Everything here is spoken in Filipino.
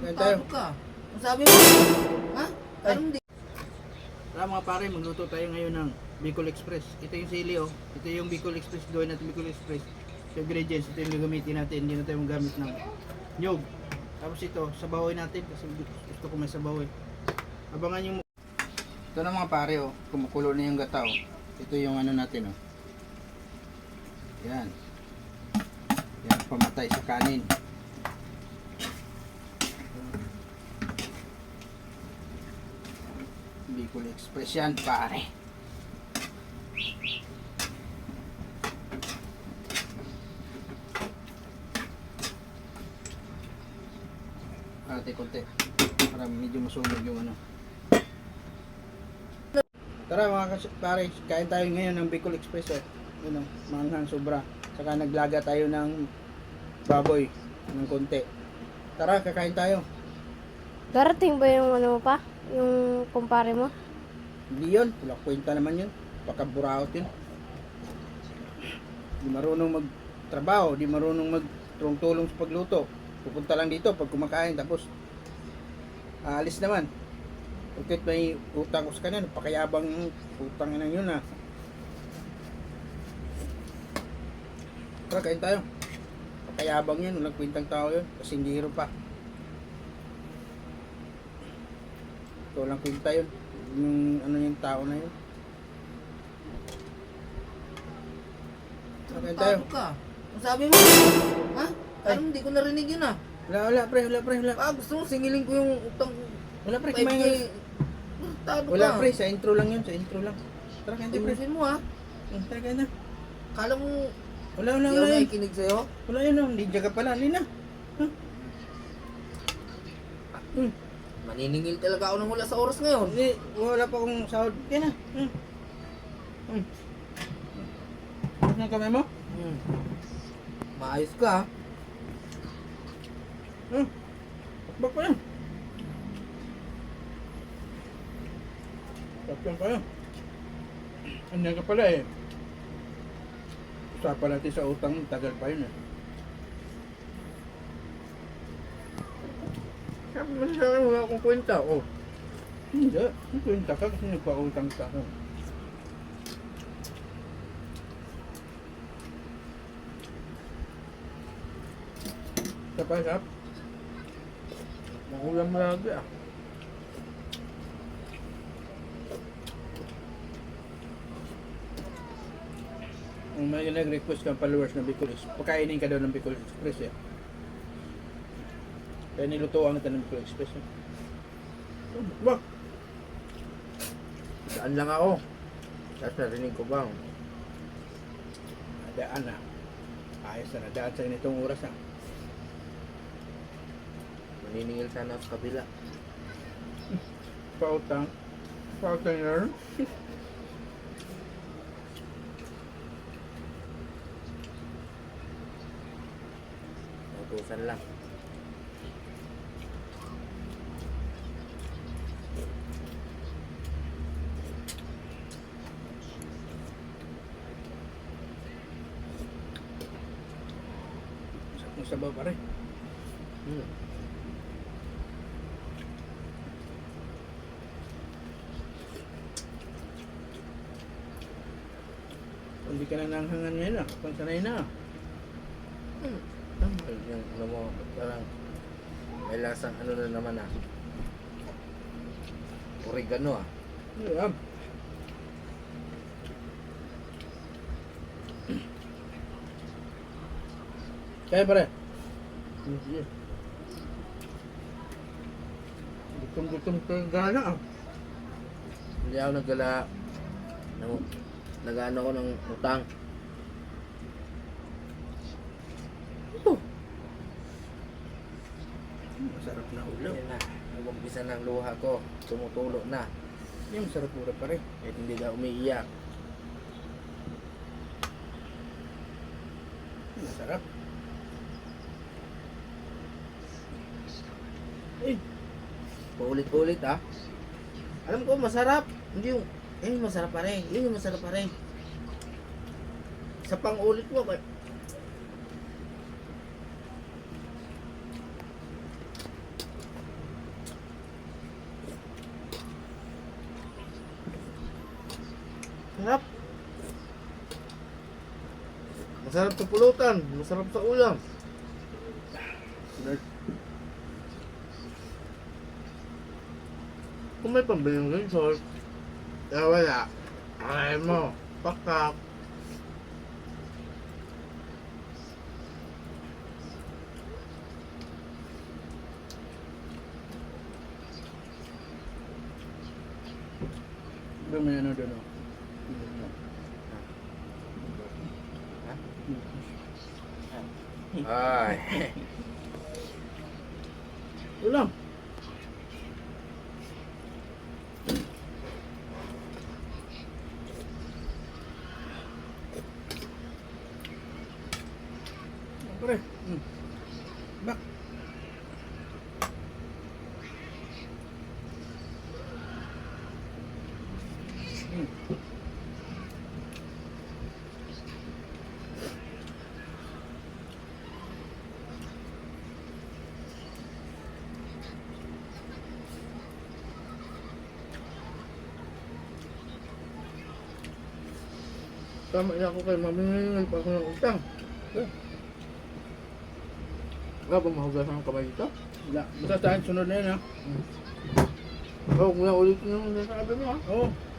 Kakain tayo. Talo ka. Ang sabi mo? Ha? Anong di? Tara mga pare, magluto tayo ngayon ng Bicol Express. Ito yung sili oh. Ito yung Bicol Express. Gawin natin Bicol Express. Ito yung ingredients. Ito yung gagamitin natin. Hindi na tayo magamit ng nyog. Tapos ito, sabawoy natin. Kasi gusto ko may sabawoy. Abangan yung... Ito na mga pare oh. Kumukulo na yung gata oh. Ito yung ano natin oh. Yan. Yan, pamatay sa kanin. Bicol Express yan pare. Ate konti para medyo masunog yung ano. Tara mga pare, kain tayo ngayon ng Bicol Express oh. Yun oh, manghang sobra. Saka naglaga tayo ng baboy ng konti. Tara, kakain tayo. Darating ba yung ano mo pa? Yung kumpare mo? Hindi yun, wala kwenta naman yun. Pagkaburaot yun. Di marunong magtrabaho, di marunong magtulong sa pagluto. Pupunta lang dito pag kumakain tapos aalis naman. Bakit may utang ko sa kanya, pakayabang utang na yun ah. Tara, kain tayo. Pakayabang yun, walang kwentang tao yun. Kasinggiro pa. Ito lang kwenta yun. Yung ano yung tao na yun. Tara, kain tayo. Talo ka. Ang sabi mo? Ha? Anong di ko narinig yun ah? Wala pre. Ah, gusto mo singilin ko yung utang Wala pre, 5K. kumain. Talo ka. Wala pre, sa intro lang yun, sa intro lang. Tara, kain tayo pre. Timusin mo ha? Tara, kain na. Kala mo Wala hindi ako yun. nakikinig sa'yo? Wala yun, oh. Hindi dyan ka pala, hindi na. Maniningil talaga ako ng wala sa oras ngayon. Hindi, wala pa akong sahod. Kaya na. Tapos ng kamay mo? Maayos ka ha? Bakit pa yan? Tapos pa yan. Andiyan ka pala eh. Usapan natin sa utang, tagal pa yun eh. Sabi mo sa akin, wala akong kwenta. Oh. Hindi, may kwenta ka kasi nagpautang sa akin. Sap. Makulang malagi ah. Kung may nag-request kang followers ng Bicol Express, pakainin ka daw ng Bicol Express eh. Kaya nilutuan kita ng Bicol Express eh. Ba? Saan lang ako? Tapos narinig ko bang? Nadaan na. Ayos na nadaan sa ganitong oras ah. Maniningil sana sa kabila. Pautang. Pautang yun. Utusan lang. Sakong sabaw pa rin. Hindi ka na nanghangan ngayon ah. Kung sanay na. Yung ano mo, parang may lasang ano na naman ah. Oregano ah. Yeah. Kaya pare. Hindi. Gutom ka gana ah. Hindi ako nagala nag-ano ko ng utang. Masarap na ulam. Yan na, nag-umpisa ng luha ko. Tumutulo na. Yung sarap pura pare. Kahit hindi ka umiiyak. Masarap. Eh, Paulit-ulit ah. Alam ko masarap. Hindi yung masarap pa rin. Yun yung masarap pa rin. Sa pang-ulit mo, Sarap. Masarap sa pulutan, masarap sa ulam. Kung may pambiling resort, kaya wala. Ay mo, pakak. Ba may ano doon oh. Ay. Ulam. Pare. Bak. Tama na ako kay mamingin pa ako ng utang. Wala bang mahugasan ang kamay dito? Wala. Basta tayo sunod na yun ha. Oo, kung na ulit yung sabi mo ha. Oo.